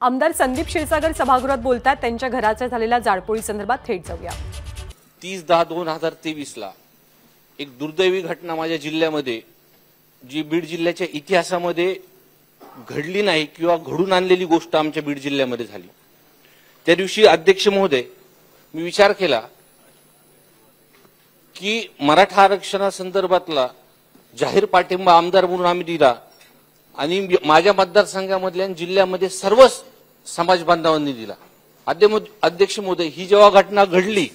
आमदार संदीप क्षीरसागर सभागृहात बोलतात, त्यांच्या घराच्या झालेल्या जाळपोळी संदर्भात थेट जाऊया। 30/10/2023 ला एक दुर्दैवी घटना माझ्या जिल्ह्यामध्ये, जी बीड जिल्ह्याच्या इतिहासामध्ये घडली नाही किंवा घडून आणलेली गोष्ट आमच्या बीड जिल्ह्यामध्ये झाली। त्या दिवशी अध्यक्ष महोदय, मी विचार केला की मराठा आरक्षणासंदर्भातला जाहीर पाठिंबा आमदार म्हणून आम्ही दिला आणि माझ्या मतदारसंघामधल्या जिल्ह्यामध्ये सर्व समाज बांधवांनी दिला। अध्यक्ष महोदय, ही जेव्हा घटना घडली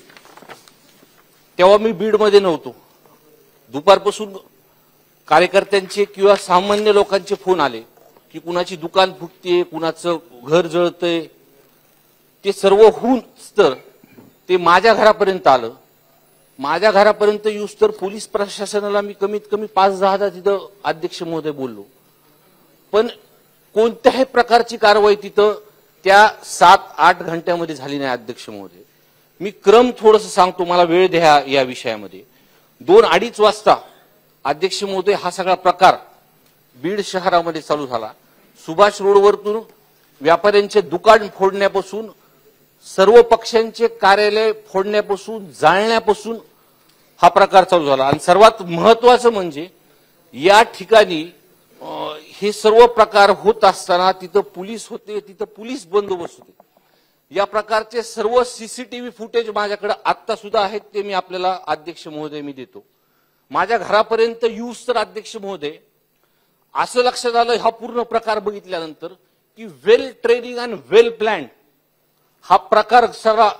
तेव्हा मी बीडमध्ये नव्हतो। दुपारपासून कार्यकर्त्यांचे किंवा सामान्य लोकांचे फोन आले की कुणाची दुकान फुटते, कुणाचं घर जळतंय। ते सर्व होऊन तर ते माझ्या घरापर्यंत आलं। माझ्या घरापर्यंत येऊस तर पोलीस प्रशासनाला मी कमीत कमी 5-10 तिथं अध्यक्ष महोदय बोललो, पण कोणत्याही प्रकारची कारवाई तिथं त्या 7-8 घंट्यामध्ये झाली नाही। अध्यक्ष महोदय, मी क्रम थोडंसं सांगतो, मला वेळ द्या या विषयामध्ये। 2-2:30 वाजता अध्यक्ष महोदय हा सगळा प्रकार बीड शहरामध्ये चालू झाला। सुभाष रोडवरतून व्यापाऱ्यांचे दुकान फोडण्यापासून, सर्व पक्षांचे कार्यालय फोडण्यापासून, जाळण्यापासून हा प्रकार चालू झाला। आणि सर्वात महत्वाचं म्हणजे या ठिकाणी हे सर्व प्रकार होत असताना तिथं पोलीस होते, तिथं पोलीस बंदोबस्त होते। या प्रकारचे सर्व सीसीटीव्ही फुटेज माझ्याकडे आता सुद्धा आहेत, ते मी आपल्याला अध्यक्ष महोदय मी देतो। माझ्या घरापर्यंत येऊस तर अध्यक्ष महोदय असं लक्षात आलं हा पूर्ण प्रकार बघितल्यानंतर की वेल ट्रेनिंग आणि वेल प्लॅन हा प्रकार सगळा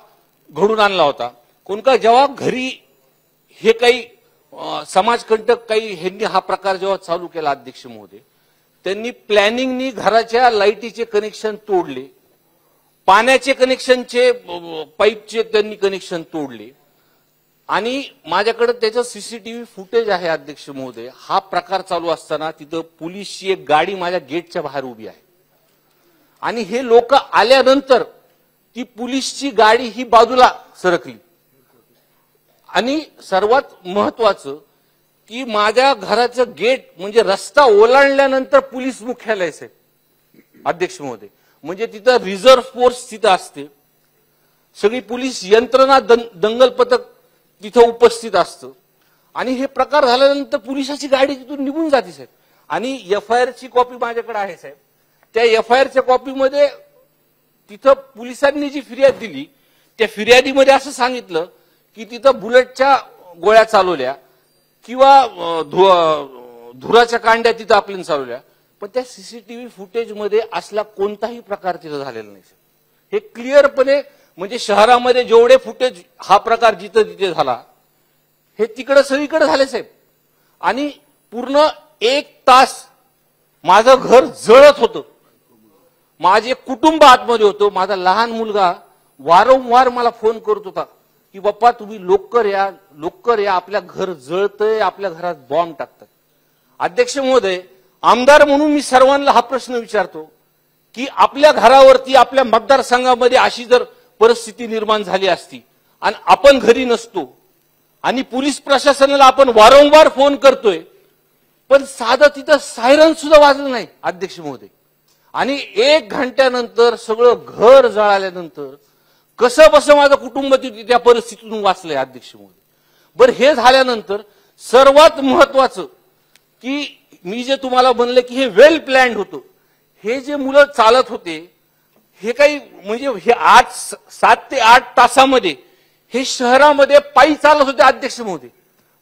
घडून आणला होता। कोण का जेव्हा घरी हे काही समाजकंटक काही ह्यांनी हा प्रकार जेव्हा चालू केला अध्यक्ष महोदय, त्यांनी प्लॅनिंगनी घराच्या लाईटीचे कनेक्शन तोडले, पाण्याचे कनेक्शनचे पाईपचे त्यांनी कनेक्शन तोडले आणि माझ्याकडे त्याचं सीसीटीव्ही फुटेज आहे अध्यक्ष महोदय। हा प्रकार चालू असताना तिथं पोलीसची एक गाडी माझ्या गेटच्या बाहेर उभी आहे आणि हे लोक आल्यानंतर ती पोलीसची गाडी ही बाजूला सरकली आणि सर्वात महत्वाचं की माझ्या घराचं गेट म्हणजे रस्ता ओलांडल्यानंतर पोलीस मुख्यालय साहेब अध्यक्ष महोदय, म्हणजे तिथं रिझर्व्ह फोर्स तिथं असते, सगळी पोलीस यंत्रणा दंगल पथक तिथं उपस्थित असतं आणि हे प्रकार झाल्यानंतर पोलिसाची गाडी तिथून निघून जाते साहेब। आणि FIR ची कॉपी माझ्याकडे आहे साहेब। त्या FIR च्या कॉपीमध्ये तिथं पोलिसांनी जी फिर्याद दिली त्या फिर्यादीमध्ये असं सांगितलं की तिथं बुलेटच्या गोळ्या चालवल्या किंवा धुराच्या कांड्या तिथं आपल्याला चालवल्या, पण त्या सीसीटीव्ही फुटेजमध्ये असला कोणताही प्रकार तिथं झालेला नाही साहेब। हे क्लिअरपणे म्हणजे शहरामध्ये जेवढे फुटेज हा प्रकार जिथं तिथे झाला हे तिकडे सगळीकडे झाले साहेब। आणि पूर्ण 1 तास माझं घर जळत होतं, माझे कुटुंब आतमध्ये होतं। माझा लहान मुलगा वारंवार मला फोन करत होता की बाप्पा तुम्ही लवकर या, लवकर या, आपल्या घर जळतंय, आपल्या घरात बॉम्ब टाकतात। अध्यक्ष महोदय, आमदार म्हणून मी सर्वांना हा प्रश्न विचारतो की आपल्या घरावरती आपल्या मतदारसंघामध्ये अशी जर परिस्थिती निर्माण झाली असती आणि आपण घरी नसतो आणि पोलीस प्रशासनाला आपण वारंवार फोन करतोय, पण साधं तिथं सायरन सुद्धा वाजलं नाही अध्यक्ष महोदय, आणि 1 घंट्यानंतर सगळं घर जळाल्यानंतर कसं बसं माझं कुटुंब त्या परिस्थितीतून वाचलंय अध्यक्ष महोदय। बरं, हे झाल्यानंतर सर्वात महत्वाचं की मी जे तुम्हाला म्हणलं की हे वेल प्लॅन्ड होतं, हे जे मुलं चालत होते हे काही म्हणजे हे 7 ते 8 तासामध्ये हे शहरामध्ये पायी चालत होते अध्यक्ष महोदय।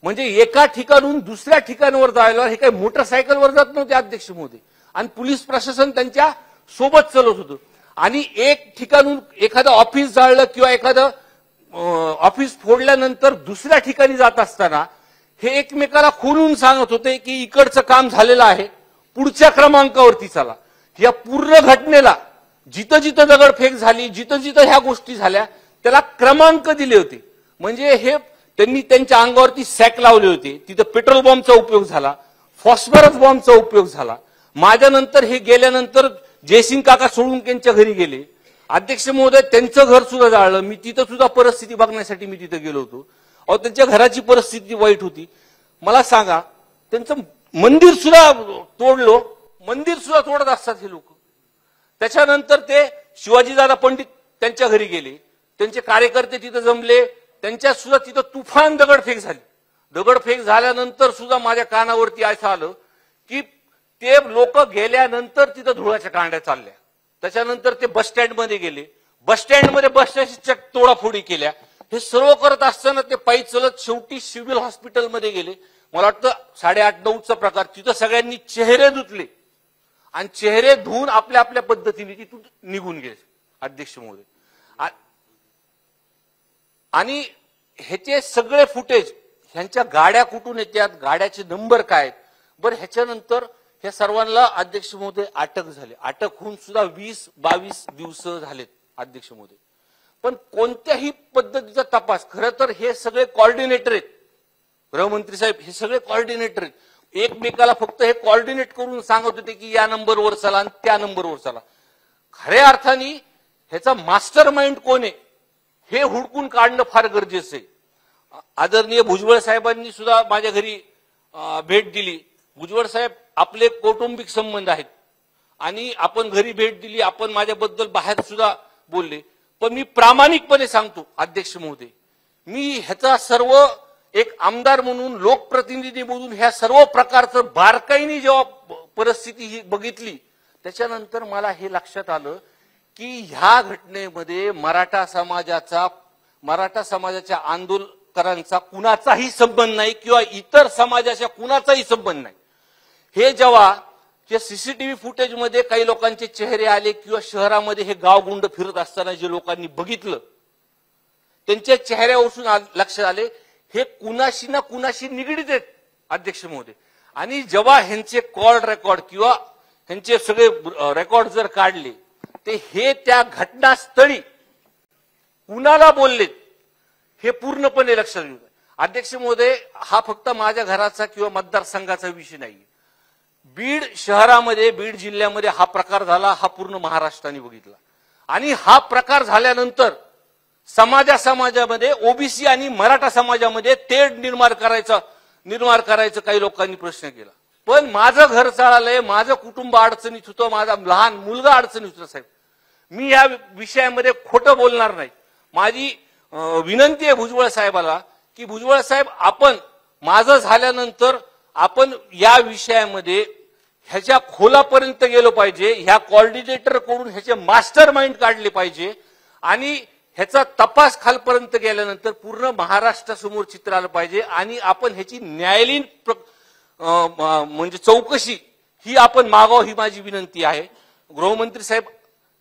म्हणजे एका ठिकाणून दुसऱ्या ठिकाणावर जायला हे काही मोटरसायकलवर जात नव्हते अध्यक्ष महोदय, आणि पोलीस प्रशासन त्यांच्या सोबत चालत होतं। आणि एक ठिकाणून एखादं ऑफिस जाळलं किंवा एखादं ऑफिस फोडल्यानंतर दुसऱ्या ठिकाणी जात असताना हे एकमेकाला खोलून सांगत होते की इकडचं काम झालेलं आहे, पुढच्या क्रमांकावरती चला। या पूर्ण घटनेला जिथं जिथं दगडफेक झाली, जिथं जिथं ह्या गोष्टी झाल्या त्याला क्रमांक दिले होते। म्हणजे हे त्यांनी त्यांच्या अंगावरती सॅक लावले होते, तिथं पेट्रोल बॉम्बचा उपयोग झाला, फॉस्फरस बॉम्बचा उपयोग झाला। माझ्यानंतर हे गेल्यानंतर जयसिंग काका सोडून त्यांच्या घरी गेले अध्यक्ष महोदय, त्यांचं घर सुद्धा जाळलं। मी तिथं सुद्धा परिस्थिती बघण्यासाठी मी तिथं गेलो होतो। अहो, त्यांच्या घराची परिस्थिती वाईट होती। मला सांगा, त्यांचं मंदिर सुद्धा तोडलो, मंदिर सुद्धा तोडत असतात हे लोक। त्याच्यानंतर ते शिवाजीदादा पंडित त्यांच्या घरी गेले, त्यांचे कार्यकर्ते तिथे जमले, त्यांच्यात सुद्धा तिथं तुफान दगडफेक झाली. दगडफेक झाल्यानंतर सुद्धा माझ्या कानावरती असं आलं की ते लोक गेल्यानंतर तिथं धुळाच्या कांड्या चालल्या. त्याच्यानंतर ते बस स्टँडमध्ये गेले, बस स्टँडमध्ये बसच्या तोडाफोडी केल्या. हे सर्व करत असताना ते पायी चलत शेवटी सिव्हिल हॉस्पिटलमध्ये गेले. मला वाटतं 8:30-9चा प्रकार. तिथं सगळ्यांनी चेहरे धुतले आणि चेहरे धुवून आपल्या आपल्या पद्धतीने तिथून निघून गेले अध्यक्ष महोदय. आणि ह्याचे सगळे फुटेज, ह्यांच्या गाड्या कुठून येतात, गाड्याचे नंबर काय आहेत. बरं, ह्याच्यानंतर ह्या सर्वांना अध्यक्ष महोदय अटक झाली. अटक होऊन सुद्धा 20-22 दिवस झालेत अध्यक्ष महोदय. पण कोणत्याही पद्धतीचा तपास, खरं तर हे सगळे कोऑर्डिनेटर आहेत, गृहमंत्री साहेब हे सगळे कोऑर्डिनेटर आहेत, एकमेकाला फक्त हे कोऑर्डिनेट करून सांगत होते की या नंबरवर चला आणि त्या नंबरवर चला. खऱ्या अर्थाने ह्याचा मास्टर माइंड कोण आहे हे हुडकून काढणं फार गरजेचं आहे. आदरणीय भुजबळ साहेबांनी सुद्धा माझ्या घरी भेट दिली. भुजबळ साहेब आपले कौटुंबिक संबंध आहेत आणि आपण घरी भेट दिली, आपण माझ्याबद्दल बाहेर सुद्धा बोलले. पण मी प्रामाणिकपणे सांगतो अध्यक्ष महोदय, मी ह्याचा सर्व एक आमदार म्हणून, लोकप्रतिनिधी म्हणून ह्या सर्व प्रकारचं बारकाईने जेव्हा परिस्थिती ही बघितली, त्याच्यानंतर मला हे लक्षात आलं की ह्या घटनेमध्ये मराठा समाजाच्या आंदोलकांचा कुणाचाही संबंध नाही किंवा इतर समाजाच्या कुणाचाही संबंध नाही. हे जेव्हा सीसीटीव्ही फुटेजमध्ये काही लोकांचे चेहरे आले किंवा शहरामध्ये हे गावगुंड फिरत असताना जे लोकांनी बघितलं, त्यांच्या चेहऱ्यावरून लक्षात आले हे कुणाशी ना कुणाशी निगडीत आहेत अध्यक्ष महोदय. आणि जेव्हा ह्यांचे कॉल रेकॉर्ड किंवा ह्यांचे सगळे रेकॉर्ड जर काढले, ते हे त्या घटनास्थळी कुणाला बोललेत हे पूर्णपणे लक्षात येऊ. अध्यक्ष महोदय, हा फक्त माझ्या घराचा किंवा मतदारसंघाचा विषय नाही. बीड शहरामध्ये, बीड जिल्ह्यामध्ये हा प्रकार झाला, हा पूर्ण महाराष्ट्राने बघितला. आणि हा प्रकार झाल्यानंतर समाजामध्ये ओबीसी आणि मराठा समाजामध्ये तेढ निर्माण करायचं काही लोकांनी प्रश्न केला. पण माझं घर चाललंय, माझं कुटुंब अडचणीत होतं, माझा लहान मुलगा अडचणीत होता. साहेब, मी या विषयामध्ये खोटं बोलणार नाही. माझी विनंती आहे भुजबळ साहेबाला की भुजबळ साहेब, आपण माझं झाल्यानंतर आपण या विषयामध्ये ह्याच्या खोलापर्यंत गेलो पाहिजे, ह्या कोऑर्डिनेटर कडून ह्याचे मास्टर माइंड काढले पाहिजे आणि ह्याचा तपास खालपर्यंत गेल्यानंतर पूर्ण महाराष्ट्रासमोर चित्र आलं पाहिजे आणि आपण ह्याची न्यायालयीन म्हणजे चौकशी ही आपण मागावं, ही माझी विनंती आहे. गृहमंत्री साहेब,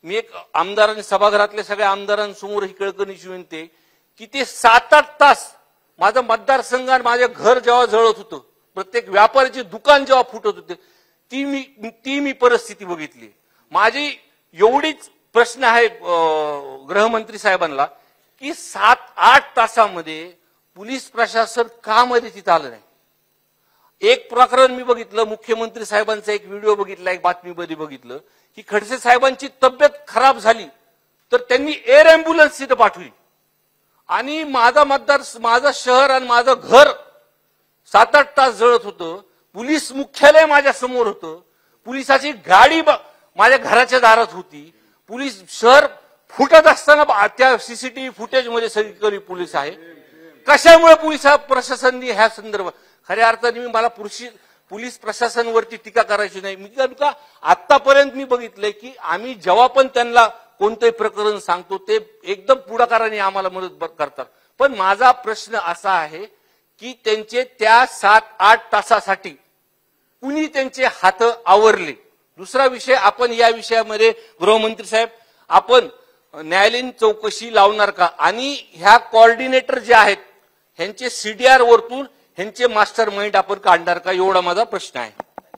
मी एक आमदारांनी, सभागृहातल्या सगळ्या आमदारांसमोर ही कळकळीची विनंती आहे की ते 7-8 तास माझं मतदारसंघ आणि माझं घर जेव्हा जळत होतं, प्रत्येक व्यापाऱ्याचे दुकान जेव्हा फुटत होते, ती मी परिस्थिती बघितली. माझी एवढीच प्रश्न आहे गृहमंत्री साहेबांना की 7-8 तासामध्ये पोलीस प्रशासन का मध्ये तिथं आलं नाही. एक प्रकरण मी बघितलं, मुख्यमंत्री साहेबांचा एक व्हिडिओ बघितला, एक बातमीमध्ये बघितलं की खडसे साहेबांची तब्येत खराब झाली तर त्यांनी एअर अँब्युलन्स तिथं पाठवली आणि माझं शहर आणि माझं घर 7-8 तास जळत होतं. पोलीस मुख्यालय माझ्या समोर होतं, पोलिसाची गाडी माझ्या घराच्या दारात होती. पोलीस शहर फुटत असताना त्या सीसीटीव्ही फुटेजमध्ये सगळीकडे पोलीस आहे. कशामुळे पोलीस प्रशासनाने ह्या संदर्भात, खऱ्या अर्थाने मला पोलीस प्रशासनावरती टीका करायची नाही. मी का आतापर्यंत मी बघितलंय की आम्ही जेव्हा पण त्यांना कोणतंही प्रकरण सांगतो ते एकदम पुढाकाराने आम्हाला मदत करतात. पण माझा प्रश्न असा आहे की त्यांचे त्या 7-8 तासासाठी कुणी त्यांचे हात आवरले. दुसरा विषय, आपण या विषयामध्ये गृहमंत्री साहेब, आपण न्यायालयीन चौकशी लावणार का आणि ह्या कोऑर्डिनेटर जे आहेत ह्यांचे सीडीआर वरतून ह्यांचे मास्टर माइंड आपण काढणार का, एवढा माझा प्रश्न आहे.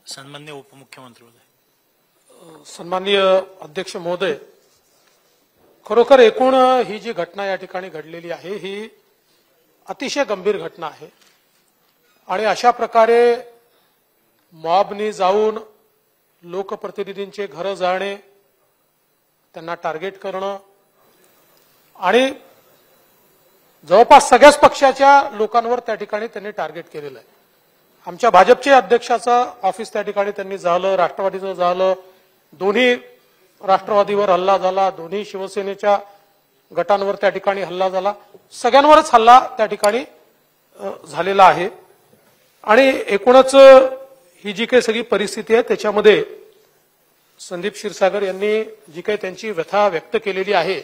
सन्माननीय उपमुख्यमंत्री सन्माननीय अध्यक्ष महोदय, खरोखर एकूण ही जी घटना या ठिकाणी घडलेली आहे ही अतिशय गंभीर घटना आहे आणि अशा प्रकारे मॉबनी जाऊन लोकप्रतिनिधींचे घरं जाणे, त्यांना टार्गेट करणं आणि जवळपास सगळ्याच पक्षाच्या लोकांवर त्या ठिकाणी त्यांनी टार्गेट केलेलं आहे. आमच्या भाजपचे अध्यक्षाचं ऑफिस त्या ठिकाणी त्यांनी झालं, राष्ट्रवादीचं झालं, दोन्ही राष्ट्रवादीवर हल्ला झाला, दोन्ही शिवसेनेच्या गटांवर त्या ठिकाणी हल्ला झाला, सगळ्यांवरच हल्ला त्या ठिकाणी झालेला आहे. आणि एकूणच ही जी काही सगळी परिस्थिती आहे त्याच्यामध्ये संदीप क्षीरसागर यांनी जी काही त्यांची व्यथा व्यक्त केलेली आहे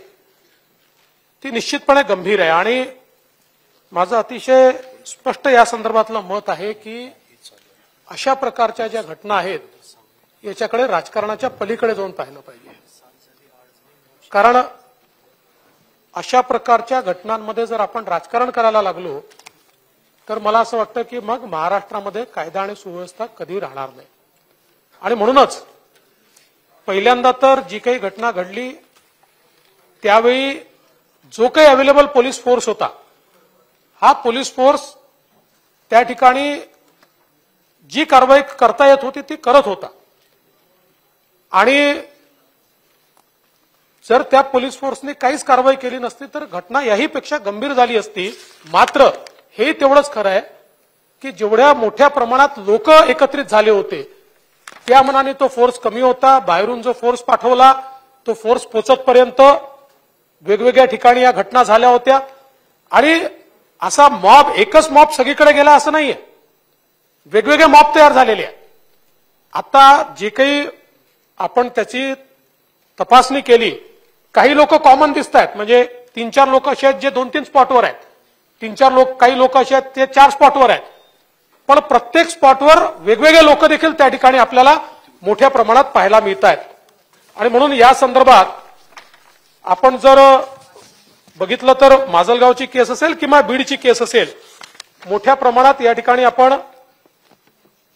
ती निश्चितपणे गंभीर आहे. आणि माझं अतिशय स्पष्ट या संदर्भातलं मत आहे की अशा प्रकारच्या ज्या घटना आहेत याच्याकडे राजकारणाच्या पलीकडे जाऊन पाहिलं पाहिजे. कारण अशा प्रकारच्या घटनांमध्ये जर आपण राजकारण करायला लागलो तर मला असं वाटतं की मग महाराष्ट्रामध्ये कायदा आणि सुव्यवस्था कधी राहणार नाही. आणि म्हणूनच पहिल्यांदा तर जी काही घटना घडली त्यावेळी जो काही अवेलेबल पोलीस फोर्स होता हा पोलीस फोर्स त्या ठिकाणी जी कारवाई करता येत होती ती करत होता. आणि जर त्या पोलीस फोर्सने काहीच कारवाई केली नसती तर घटना याहीपेक्षा गंभीर झाली असती. मात्र हे तेवढंच खरं आहे की जेवढ्या मोठ्या प्रमाणात लोक एकत्रित झाले होते त्या मनाने तो फोर्स कमी होता. बाहेरून जो फोर्स पाठवला तो फोर्स पोचतपर्यंत वेगवेगळ्या ठिकाणी या घटना झाल्या होत्या. आणि असा मॉब एकच मॉब सगळीकडे गेला असं नाहीये, वेगवेगळे मॉब तयार झालेले आहेत. आता जे काही आपण त्याची तपासणी केली काही लोक कॉमन दिसत आहेत, म्हणजे 3-4 लोक असे आहेत जे 2-3 स्पॉटवर आहेत, 3-4 लोक काही लोक असे आहेत ते 4 स्पॉटवर आहेत. पण प्रत्येक स्पॉटवर वेगवेगळे लोक देखील त्या ठिकाणी आपल्याला मोठ्या प्रमाणात पाहायला मिळत आहेत. आणि म्हणून या संदर्भात आपण जर बघितलं तर माजलगावची केस असेल किंवा बीडची केस असेल मोठ्या प्रमाणात या ठिकाणी आपण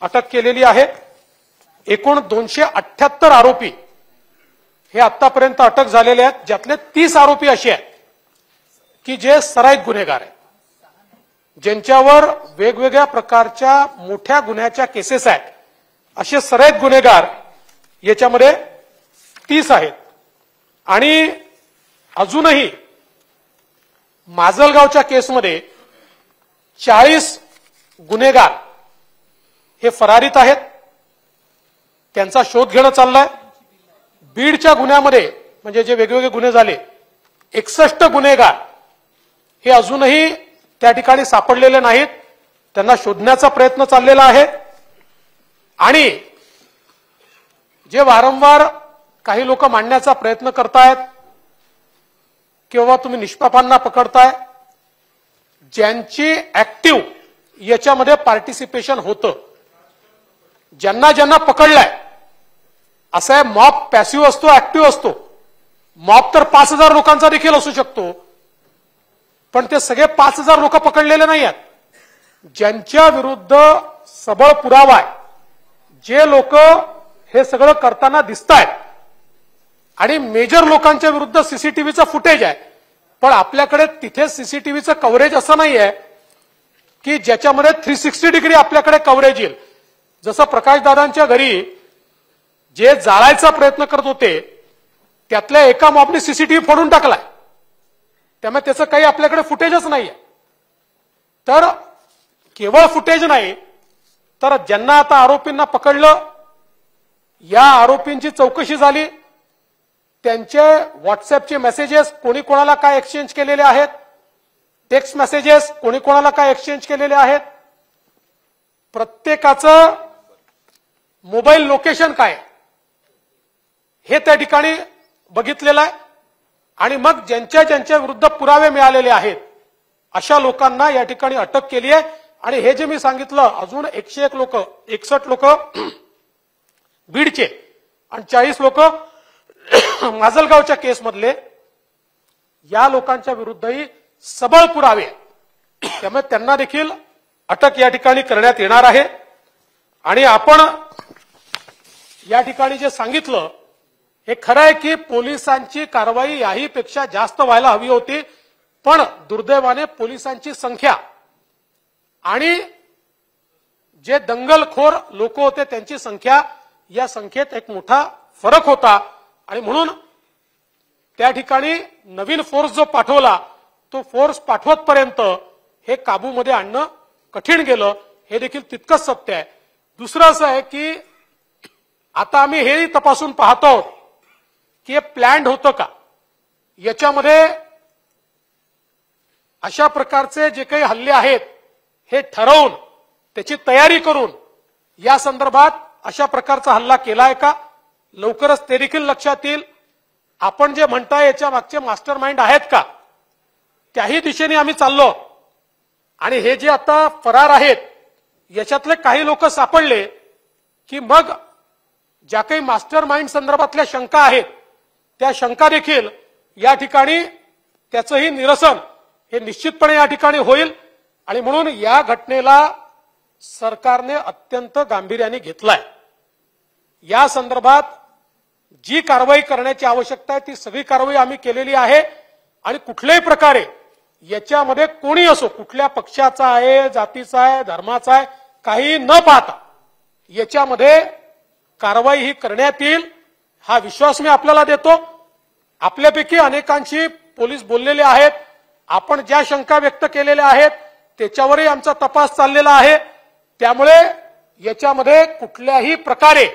अटक केलेली आहे. एकूण 278 आरोपी हे आतापर्यंत अटक झालेले आहेत, ज्यातले 30 आरोपी असे आहेत की जे सराईत गुन्हेगार आहेत, ज्यांच्यावर वेगवेगळ्या प्रकारच्या मोठ्या गुन्ह्याच्या केसेस आहेत. असे सराईत गुन्हेगार याच्यामध्ये 30 आहेत. आणि अजूनही माजलगावच्या केसमध्ये 40 गुन्हेगार हे फरारीत आहेत, त्यांचा शोध घेणं चाललाय. बीडच्या गुन्ह्यामध्ये म्हणजे जे वेगवेगळे गुन्हे झाले 61 गुन्हेगार हे अजूनही त्या ठिकाणी सापडलेले नाहीत, त्यांना शोधण्याचा प्रयत्न चाललेला आहे. आणि जे वारंवार काही लोक मांडण्याचा प्रयत्न करतायत किंवा तुम्ही निष्पापांना पकडताय, ज्यांची ऍक्टिव्ह याच्यामध्ये पार्टिसिपेशन होतं, ज्यांना ज्यांना पकडलाय, असं आहे मॉब पॅसिव्ह असतो ऍक्टिव्ह असतो. मॉब तर 5000 लोकांचा देखील असू शकतो, पण ते सगळे 5000 लोक पकडलेले नाही आहेत. ज्यांच्या विरुद्ध सबळ पुरावा आहे, जे लोक हे सगळं करताना दिसत आहेत आणि मेजर लोकांच्या विरुद्ध सीसीटीव्हीचं फुटेज आहे, पण आपल्याकडे तिथे सीसीटीव्हीचं कव्हरेज असं नाही आहे की ज्याच्यामध्ये 360 डिग्री आपल्याकडे कव्हरेज येईल. जसं प्रकाशदादांच्या घरी जे जाळायचा प्रयत्न करत होते त्यातल्या एका मॉबने सीसीटीव्ही फोडून टाकलाय, त्यामुळे त्याचं काही आपल्याकडे फुटेजच नाहीये. तर केवळ फुटेज नाही तर ज्यांना आता आरोपींना पकडलं, या आरोपींची चौकशी झाली, त्यांचे व्हॉट्सअपचे मेसेजेस कोणी कोणाला काय एक्सचेंज केलेले आहेत, टेक्स्ट मेसेजेस कोणी कोणाला काय एक्सचेंज केलेले आहेत, प्रत्येकाचं मोबाईल लोकेशन काय हे त्या ठिकाणी बघितलेलं आहे. आणि मग ज्यांच्या ज्यांच्या विरुद्ध पुरावे मिळालेले आहेत अशा लोकांना या ठिकाणी अटक केली आहे. आणि हे जे मी सांगितलं अजून 101 लोक 61 लोक बीडचे आणि 40 लोक माजलगावच्या केसमधले, या लोकांच्या विरुद्धही सबळ पुरावे, त्यामुळे त्यांना देखील अटक या ठिकाणी करण्यात येणार आहे. आणि आपण या ठिकाणी जे सांगितलं हे खरं आहे की पोलिसांची कारवाई याहीपेक्षा जास्त व्हायला हवी होती, पण दुर्दैवाने पोलिसांची संख्या आणि जे दंगलखोर लोक होते त्यांची संख्या या संख्येत एक मोठा फरक होता. आणि म्हणून त्या ठिकाणी नवीन फोर्स जो पाठवला तो फोर्स पाठवतपर्यंत हे काबूमध्ये आणणं कठीण गेलं, हे देखील तितकंच सत्य आहे. दुसरं असं आहे की आता आम्ही हेही तपासून पाहतो की हे प्लॅन्ड होतं का, याच्यामध्ये अशा प्रकारचे जे काही हल्ले आहेत हे ठरवून त्याची तयारी करून या संदर्भात अशा प्रकारचा हल्ला केलाय का, लवकरच ते देखील लक्षात येईल. आपण जे म्हणताय याच्या मागचे मास्टर माइंड आहेत का, त्याही दिशेने आम्ही चाललो. आणि हे जे आता फरार आहेत याच्यातले काही लोक सापडले की मग ज्या काही मास्टर माइंड संदर्भातल्या शंका आहेत त्या शंका देखील या ठिकाणी त्याचंही निरसन हे निश्चितपणे या ठिकाणी होईल. आणि म्हणून या घटनेला सरकारने अत्यंत गांभीर्याने घेतलाय. या संदर्भात जी कारवाई करण्याची आवश्यकता आहे ती सगळी कारवाई आम्ही केलेली आहे. आणि कुठल्याही प्रकारे याच्यामध्ये कोणी असो, कुठल्या पक्षाचा आहे, जातीचा आहे, धर्माचा आहे, काही न पाहता याच्यामध्ये कारवाई ही करण्यात येईल हा विश्वास मी आपल्याला देतो. आपल्यापैकी अनेकांशी पोलीस बोललेले आहेत. आपण ज्या शंका व्यक्त केलेल्या आहेत त्याच्यावरही आमचा तपास चाललेला आहे. त्यामुळे याच्यामध्ये कुठल्याही प्रकारे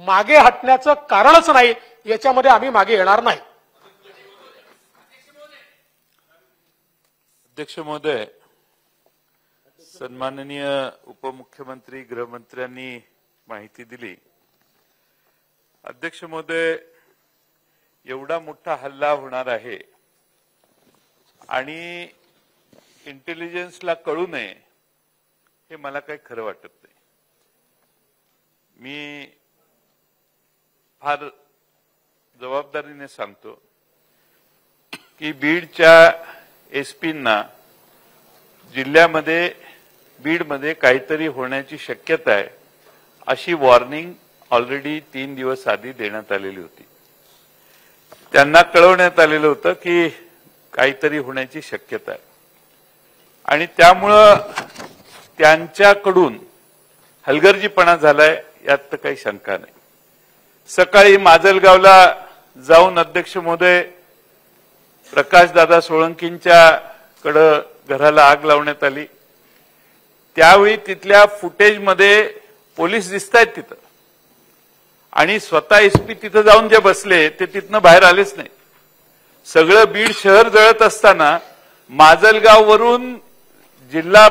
मागे हटण्याचं कारणच नाही. याच्यामध्ये आम्ही मागे येणार नाही. अध्यक्ष महोदय, सन्माननीय उपमुख्यमंत्री गृहमंत्र्यांनी माहिती दिली. अध्यक्ष महोदय, एवढा मोठा हल्ला होणार आहे आणि इंटेलिजन्सला कळू नये हे मला काही खरं वाटत नाही. मी फार जबाबदारीने सांगतो की बीडच्या एसपींना जिल्ह्यामध्ये बीडमध्ये काहीतरी होण्याची शक्यता आहे अशी वॉर्निंग ऑलरेडी 3 दिवस आधी देण्यात आलेली होती. त्यांना कळवण्यात आलेलं होतं की काहीतरी होण्याची शक्यता आहे आणि त्यामुळं त्यांच्याकडून हलगर्जीपणा झालाय यात तर काही शंका नाही. सकाळी माजलगावला जाऊन अध्यक्ष महोदय प्रकाशदादा सोळंकींच्याकडं घराला आग लावण्यात आली. त्यावेळी तिथल्या फुटेजमध्ये पोलीस दिसतायत तिथं आणि स्वतः एसपी तिथं जाऊन जे बसले ते तिथनं बाहेर आलेच नाही. सगळं बीड शहर जळत असताना माजलगाववरून जिल्हा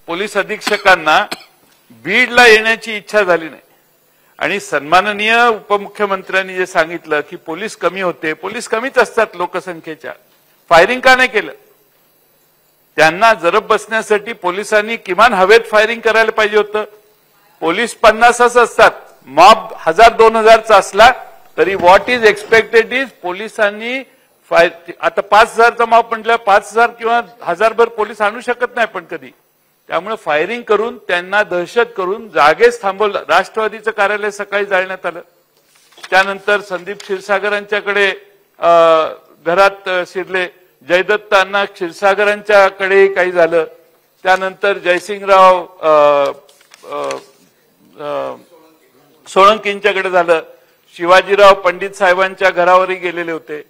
पोलीस अधीक्षकांना बीडला येण्याची इच्छा झाली नाही. आणि सन्माननीय उपमुख्यमंत्र्यांनी जे सांगितलं की पोलीस कमी होते, पोलीस कमीच असतात लोकसंख्येच्या, फायरिंग का नाही केलं? त्यांना जरब बसण्यासाठी पोलिसांनी किमान हवेत फायरिंग करायला पाहिजे होतं. पोलीस 50च असतात, मॉब 1000-2000चा असला तरी व्हॉट इज एक्सपेक्टेड इज पोलिसांनी आता 5000चा मॉब म्हटलं 5000 किंवा 1000भर पोलीस आणू शकत नाही पण कधी. त्यामुळे फायरिंग करून त्यांना दहशत करून जागेच थांबवलं. राष्ट्रवादीचं कार्यालय सकाळी जाळण्यात आलं. त्यानंतर संदीप क्षीरसागरांच्याकडे घरात शिरले, जयदत्त अण्णा क्षीरसागरांच्याकडे काही झालं. त्यानंतर जयसिंगराव सोळंकींच्याकडे झालं. शिवाजीराव पंडित साहेबांच्या घरावरही गेलेले होते.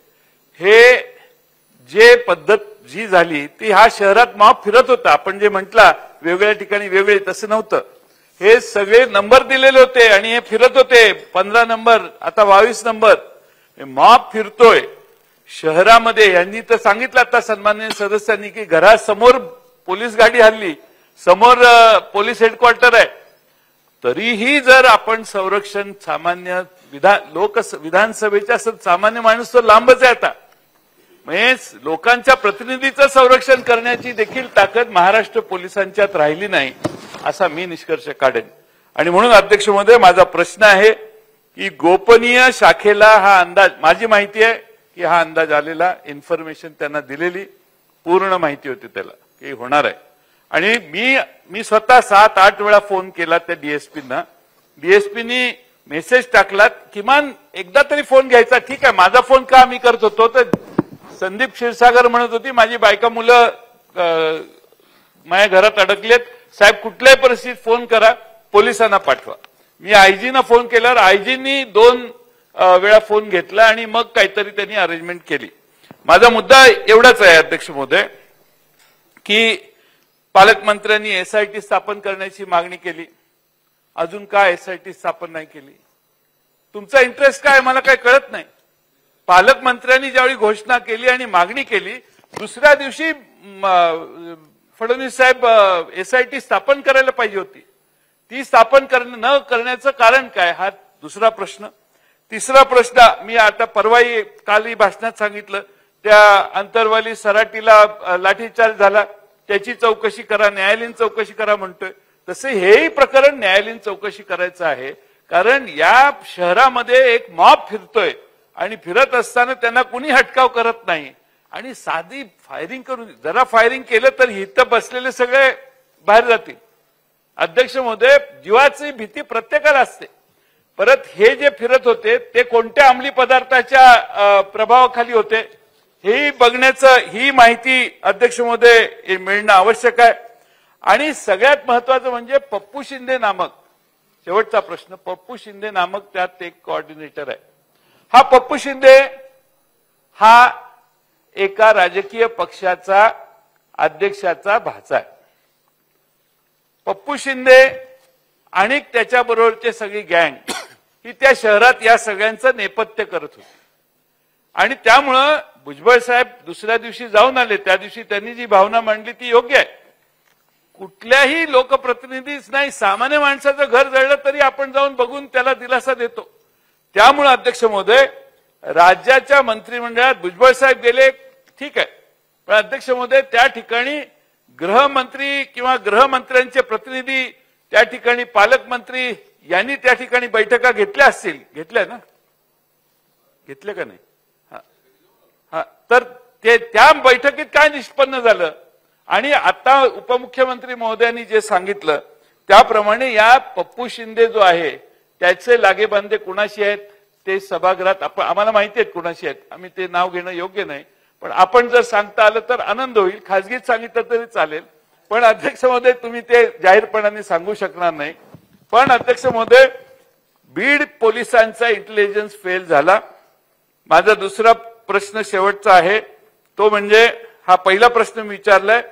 हे जे पद्धत जी झाली ती ह्या शहरात मॉब फिरत होता. आपण जे म्हटला वेगवेगळ्या ठिकाणी वेगळे, तसं नव्हतं. हे सगळे नंबर दिलेले होते आणि हे फिरत होते. 15 नंबर, आता 22 नंबर. मॉब फिरतोय शहरामध्ये. यांनी तर सांगितलं आता सन्माननीय सदस्यांनी की घरासमोर पोलीस गाडी हल्ली, समोर पोलीस हेडक्वार्टर आहे. तरीही जर आपण संरक्षण सामान्य विधानसभेच्या सामान्य माणूस तर लांबच आहे आता. म्हणजे लोकांच्या प्रतिनिधीचं संरक्षण करण्याची देखील ताकद महाराष्ट्र पोलिसांच्यात राहिली नाही असा मी निष्कर्ष काढेन. आणि म्हणून अध्यक्ष महोदय, माझा प्रश्न आहे की गोपनीय शाखेला हा अंदाज, माझी माहिती आहे की हा अंदाज आलेला, इन्फॉर्मेशन त्यांना दिलेली पूर्ण माहिती होती त्याला की होणार आहे. आणि मी स्वतः 7-8 वेळा फोन केला त्या डीएसपींना. डीएसपीनी मेसेज टाकला किमान एकदा तरी फोन घ्यायचा. ठीक आहे, माझा फोन का मी करत होतो तर संदीप क्षीरसागर म्हणत होती माझी बायका मुलं माझ्या घरात अडकलेत, साहेब कुठल्याही परिस्थितीत फोन करा, पोलिसांना पाठवा. मी आयजीना फोन केल्यावर आयजींनी 2 वेळा फोन घेतला आणि मग काहीतरी त्यांनी अरेंजमेंट केली. माझा मुद्दा एवढाच आहे अध्यक्ष महोदय की पालकमंत्र्यांनी एसआयटी स्थापन करण्याची मागणी केली. अजून का एसआयटी स्थापन नाही केली? तुमचा इंटरेस्ट काय मला काही कळत नाही. पालकमंत्र्यांनी ज्यावेळी घोषणा केली आणि मागणी केली, दुसऱ्या दिवशी फडणवीस साहेब एसआयटी स्थापन करायला पाहिजे होती. ती स्थापन न करण्याचं कारण काय, हा दुसरा प्रश्न. तिसरा प्रश्न, मी आता परवाही कालही भाषणात सांगितलं, त्या अंतरवाली सराटीला लाठीचार्ज झाला, त्याची चौकशी करा, न्यायालयीन चौकशी करा म्हणतोय. तसे हेही प्रकरण न्यायालयीन चौकशी करायचं आहे. कारण या शहरामध्ये एक मॉब फिरतोय आणि फिरत असताना त्यांना कुणी हटकाव करत नाही आणि साधी फायरिंग करून, जरा फायरिंग केलं तर इथं बसलेले सगळे बाहेर जातील. अध्यक्ष महोदय, जीवाची भीती प्रत्येकाला असते. परत हे जे फिरत होते ते कोणत्या अंमली पदार्थाच्या प्रभावाखाली होते हेही बघण्याचं, ही माहिती अध्यक्ष महोदय मिळणं आवश्यक आहे. आणि सगळ्यात महत्वाचं म्हणजे पप्पू शिंदे नामक, शेवटचा प्रश्न, पप्पू शिंदे नामक त्यात एक कोऑर्डिनेटर आहे. हा पप्पू शिंदे हा एका राजकीय पक्षाचा अध्यक्षाचा भाचा आहे. पप्पू शिंदे आणि त्याच्याबरोबरचे सगळी गँग ही त्या शहरात या सगळ्यांचं नेपथ्य करत होती. आणि त्यामुळं भुजबळ साहेब दुसऱ्या दिवशी जाऊन आले, त्या दिवशी त्यांनी जी भावना मांडली ती योग्य आहे. कुठल्याही लोकप्रतिनिधीच नाही, सामान्य माणसाचं घर जळलं तरी आपण जाऊन बघून त्याला दिलासा देतो. त्यामुळे अध्यक्ष महोदय, राज्याच्या मंत्रिमंडळात भुजबळ साहेब गेले, ठीक आहे, पण अध्यक्ष महोदय त्या ठिकाणी गृहमंत्री किंवा गृहमंत्र्यांचे प्रतिनिधी, त्या ठिकाणी पालकमंत्री यांनी त्या ठिकाणी बैठका घेतल्या असतील, घेतल्या ना, घेतल्या का नाही? हा, तर ते त्या बैठकीत काय निष्पन्न झालं? आणि आता उपमुख्यमंत्री महोदयांनी जे सांगितलं त्याप्रमाणे या पप्पू शिंदे जो आहे त्याचे लागेबांधे कुणाशी आहेत ते सभागृहात आम्हाला माहिती आहेत कुणाशी आहेत. आम्ही ते नाव घेणं योग्य नाही, पण आपण जर सांगता आलं तर आनंद होईल. खासगीत सांगितलं तरी चालेल, पण अध्यक्ष महोदय तुम्ही ते जाहीरपणाने सांगू शकणार नाही. पण अध्यक्ष महोदय, बीड पोलिसांचा इंटेलिजन्स फेल झाला. माझा दुसरा प्रश्न शेवटचा आहे, तो म्हणजे हा पहिला प्रश्न मी विचारलाय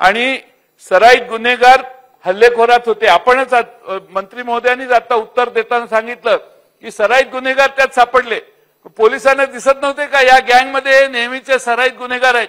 आणि सराईत गुन्हेगार हल्लेखोरात होते. आपणच मंत्री महोदयांनीच आता उत्तर देताना सांगितलं की सराईत गुन्हेगार त्यात सापडले. पोलिसांना दिसत नव्हते का या गँगमध्ये नेहमीचे सराईत गुन्हेगार आहेत?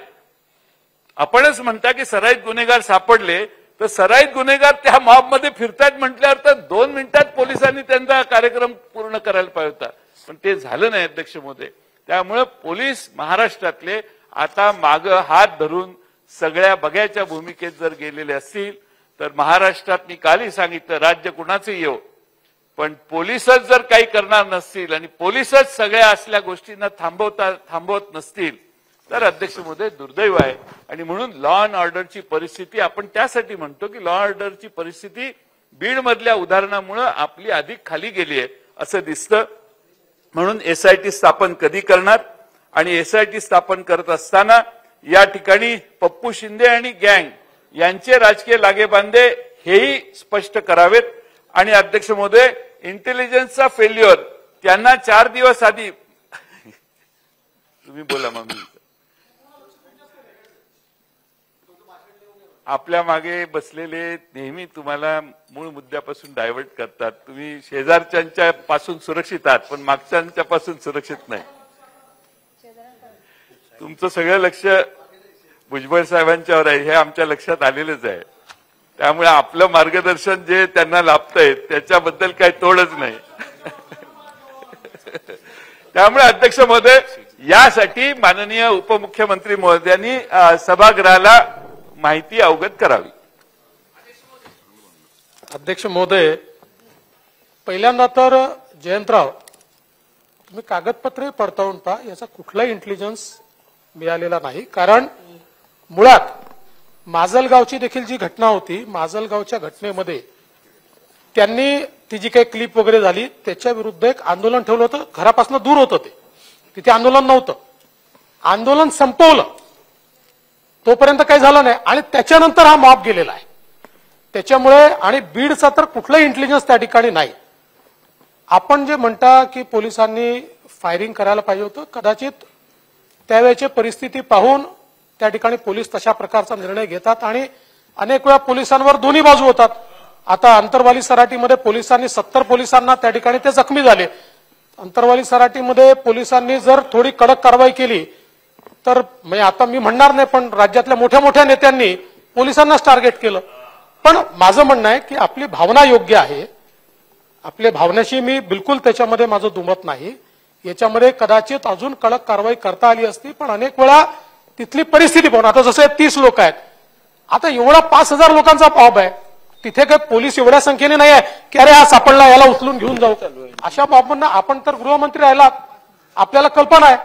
आपणच म्हणता की सराईत गुन्हेगार सापडले, तर सराईत गुन्हेगार त्या मॉबमध्ये फिरतायत म्हटल्यावर तर 2 मिनिटात पोलिसांनी त्यांचा कार्यक्रम पूर्ण करायला पाहिजे होता, पण ते झालं नाही अध्यक्ष महोदय. त्यामुळे पोलीस महाराष्ट्रातले आता माग हात धरून सगळ्या बघ्याच्या भूमिकेत जर गेलेले असतील तर महाराष्ट्रात मी कालही सांगितलं राज्य कुणाचंही येऊ, पण पोलीसच जर काही करणार नसतील आणि पोलीसच सगळ्या असल्या गोष्टींना थांबवत नसतील तर अध्यक्ष महोदय दुर्दैव आहे. आणि म्हणून लॉ अँड ऑर्डरची परिस्थिती, आपण त्यासाठी म्हणतो की लॉ ऑर्डरची परिस्थिती बीड मधल्या उदाहरणामुळे आपली अधिक खाली गेली आहे असं दिसतं. म्हणून एसआयटी स्थापन कधी करणार आणि एसआयटी स्थापन करत असताना या ठिकाणी पप्पू शिंदे आणि गँग यांचे राजकीय लागेबांधे हेही स्पष्ट करावेत. आणि अध्यक्ष महोदय, इंटेलिजन्सचा फेल्युअर त्यांना 4 दिवस आधी तुम्ही बोला मग आपल्या मागे बसलेले नेहमी तुम्हाला मूळ मुद्द्यापासून डायव्हर्ट करतात. तुम्ही शेजारच्यांच्या पासून सुरक्षित आहात पण मागच्यांच्या पासून सुरक्षित नाही. तुमचं सगळं लक्ष भुजबळ साहेबांच्यावर आहे हे आमच्या लक्षात आलेलंच आहे. त्यामुळे आपलं मार्गदर्शन जे त्यांना लाभतंय त्याच्याबद्दल काही तोडच नाही. त्यामुळे अध्यक्ष महोदय, यासाठी माननीय उपमुख्यमंत्री महोदयांनी सभागृहाला माहिती अवगत करावी. अध्यक्ष महोदय, पहिल्यांदा तर जयंतराव, तुम्ही कागदपत्रे पडताळून पहा, याचा कुठलाही इंटेलिजन्स मिळालेला नाही. कारण मुळात माजलगावची देखील जी घटना होती, माजलगावच्या घटनेमध्ये त्यांनी ती जी काही क्लिप वगैरे झाली त्याच्या विरुद्ध एक आंदोलन ठेवलं होतं. घरापासून दूर होतं, ते तिथे आंदोलन नव्हतं. आंदोलन संपवलं तोपर्यंत काही झालं नाही आणि त्याच्यानंतर हा मॉब गेलेला आहे. त्याच्यामुळे आणि बीडचा तर कुठलाही इंटेलिजन्स त्या ठिकाणी नाही. आपण जे म्हणता की पोलिसांनी फायरिंग करायला पाहिजे होतं, कदाचित त्यावेळेची परिस्थिती पाहून त्या ठिकाणी पोलीस तशा प्रकारचा निर्णय घेतात आणि अनेक वेळा पोलिसांवर दोन्ही बाजू होतात. आता अंतरवाली सराटीमध्ये पोलिसांनी 70 पोलिसांना त्या ठिकाणी ते जखमी झाले. अंतरवाली सराटीमध्ये पोलिसांनी जर थोडी कडक कारवाई केली तर म्हणजे आता मी म्हणणार नाही, पण राज्यातल्या मोठ्या मोठ्या नेत्यांनी पोलिसांनाच टार्गेट केलं. पण माझं म्हणणं आहे की आपली भावना योग्य आहे, आपल्या भावनेशी मी बिलकुल त्याच्यामध्ये माझं दुमत नाही. याच्यामध्ये कदाचित अजून कडक कारवाई करता आली असती, पण अनेक वेळा तिथली परिस्थिती पाहून, आता जसे 30 लोक आहेत, आता एवढा 5,000 लोकांचा मॉब आहे, तिथे काही पोलीस एवढ्या संख्येने नाही आहे की अरे हा सापडला याला उचलून घेऊन जाऊ. अशा मॉबना आपण तर गृहमंत्री राहिलात, आपल्याला कल्पना आहे.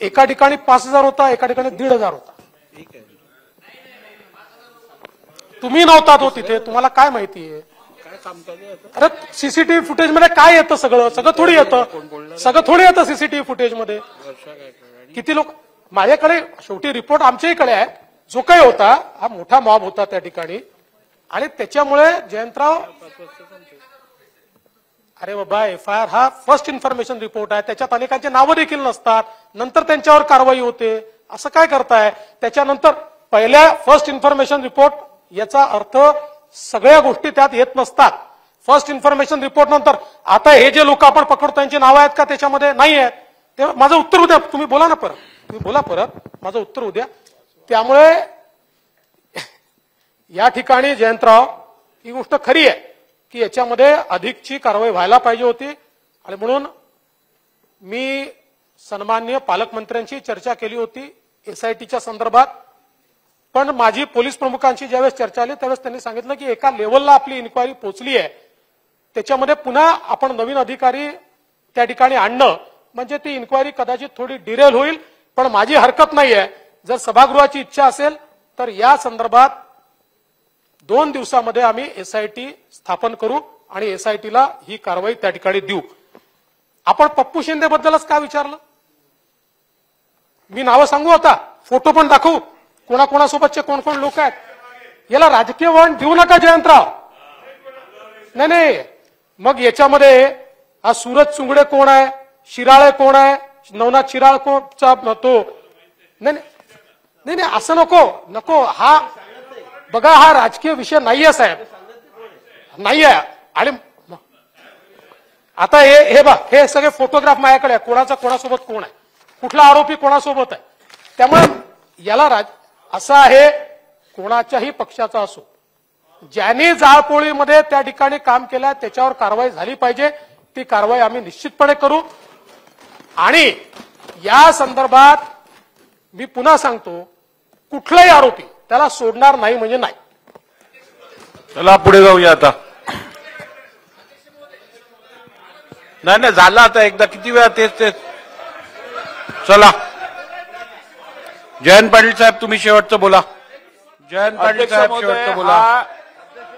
एका ठिकाणी 5,000 होता, एका ठिकाणी 1,500 होता. तुम्ही नव्हता तो तिथे, तुम्हाला काय माहिती आहे? अरे सीसीटीव्ही फुटेज मध्ये काय येतं? सगळं थोडी येतं सीसीटीव्ही फुटेज मध्ये. किती लोक माझ्याकडे, शेवटी रिपोर्ट आमच्याकडे आहे. जो काही होता हा मोठा मॉब होता त्या ठिकाणी, आणि त्याच्यामुळे जयंतराव, अरे बाबा, FIR हा फर्स्ट इन्फॉर्मेशन रिपोर्ट आहे, त्याच्यात अनेकांची नावं देखील नसतात, नंतर त्यांच्यावर कारवाई होते. असं काय करताय? त्याच्यानंतर पहिल्या फर्स्ट इन्फॉर्मेशन रिपोर्ट याचा अर्थ सगळ्या गोष्टी त्यात येत नसतात. फर्स्ट इन्फॉर्मेशन रिपोर्ट नंतर आता हे जे लोक आपण पकडतो त्यांची नावं आहेत का त्याच्यामध्ये? नाही आहेत. तेव्हा माझं उत्तर उद्या, तुम्ही बोला ना परत, तुम्ही बोला परत, माझं उत्तर उद्या. त्यामुळे या ठिकाणी जयंतराव, ही गोष्ट खरी आहे की याच्यामध्ये अधिकची कारवाई व्हायला पाहिजे होती, आणि म्हणून मी सन्माननीय पालकमंत्र्यांशी चर्चा केली होती SITच्या संदर्भात. पण माझी पोलीस प्रमुखांशी ज्यावेळेस चर्चा आली त्यावेळेस त्यांनी सांगितलं की एका लेवलला आपली इन्क्वायरी पोहोचली आहे, त्याच्यामध्ये पुन्हा आपण नवीन अधिकारी त्या ठिकाणी आणणं म्हणजे ती इन्क्वायरी कदाचित थोडी डिरेल होईल. पण माझी हरकत नाही आहे, जर सभागृहाची इच्छा असेल तर या संदर्भात 2 दिवसामध्ये आम्ही SIT स्थापन करू आणि SITला ही कारवाई त्या ठिकाणी देऊ. आपण पप्पू शिंदे बद्दलच का विचारलं? मी नावं सांगू, आता फोटो पण दाखवू, कोणाकोणासोबतचे कोण कोण लोक आहेत. याला राजकीय वळण देऊ नका जयंतराव. नाही, मग याच्यामध्ये हा सूरज चुंगडे कोण आहे, शिराळे कोण आहे, नवनाथ शिराळ कोणचा तो, नाही असं नको. हा बघा, हा राजकीय विषय नाहीये साहेब, नाहीये. आणि आता हे बघ, हे सगळे फोटोग्राफ माझ्याकडे आहे, कोणाचा कोणासोबत कोण आहे, कुठला आरोपी कोणासोबत आहे. त्यामुळे याला असं आहे, कोणाच्याही पक्षाचा असो, ज्यांनी जाळपोळीमध्ये त्या ठिकाणी काम केलं त्याच्यावर कारवाई झाली पाहिजे. ती कारवाई आम्ही निश्चितपणे करू. आणि या संदर्भात मी पुन्हा सांगतो, कुठलाही आरोपी त्याला सोडणार नाही म्हणजे नाही. चला पुढे जाऊया आता. नाही झालं आता एकदा, किती वेळा तेच. चला जयंत पाटील साहेब, तुम्ही शेवटचं बोला. जयंत पाटील साहेब शेवटचं बोला.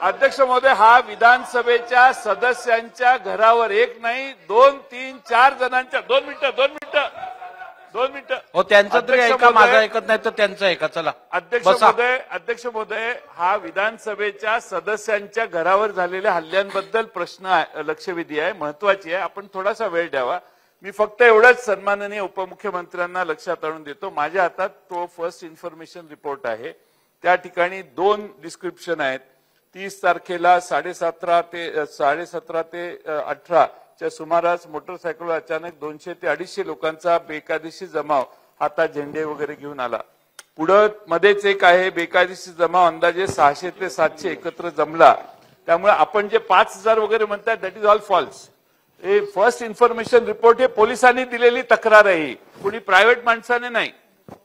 अध्यक्ष महोदय, हा विधानसभेच्या सदस्यांच्या घरावर एक नाही 2, 3, 4 जणांच्या 2 मिनिटं हो, त्यांचं तरी ऐका, माझं ऐकत नाही तर त्यांचं ऐका. चला अध्यक्ष महोदय, हा विधानसभेच्या सदस्यांच्या घरावर झालेल्या हल्ल्यांबद्दल प्रश्न लक्षवेधी आहे, महत्वाची आहे. आपण थोडासा वेळ द्यावा. मी फक्त एवढंच सन्माननीय उपमुख्यमंत्र्यांना लक्षात आणून देतो, माझ्या हातात तो फर्स्ट इन्फॉर्मेशन रिपोर्ट आहे. त्या ठिकाणी 2 डिस्क्रिप्शन आहेत. 30 तारखेला 17:30 ते 18च्या सुमारास मोटरसायकलवर अचानक 200 ते 250 लोकांचा बेकायदेशीर जमाव हातात झेंडे वगैरे घेऊन आला. पुढं मध्येच एक आहे, बेकायदेशीर जमाव अंदाजे 600 ते 700 एकत्र जमला. त्यामुळे आपण जे 5,000 वगैरे म्हणतात दॅट इज ऑल फॉल्स. हे फर्स्ट इन्फॉर्मेशन रिपोर्ट हे पोलिसांनी दिलेली तक्रार आहे, कुणी प्रायव्हेट माणसाने नाही.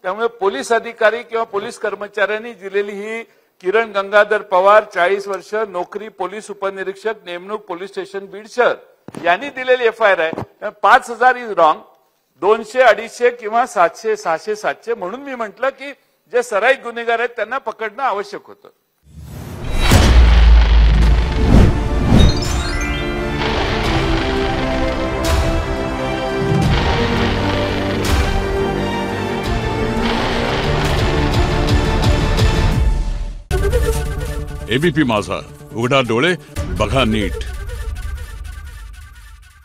त्यामुळे पोलीस अधिकारी किंवा पोलीस कर्मचाऱ्यांनी दिलेली ही किरण गंगाधर पवार 40 वर्ष नोकरी पोलीस उपनिरीक्षक नेमणूक पोलीस स्टेशन बीड शहर यांनी दिलेली FIR आहे. 5,000 इज रॉंग. 200, 250 किंवा 700, 600, 700 म्हणून मी म्हटलं की जे सराईत गुन्हेगार आहेत त्यांना पकडणं आवश्यक होतं. ABP माझा, उघडा डोळे बघा नीट.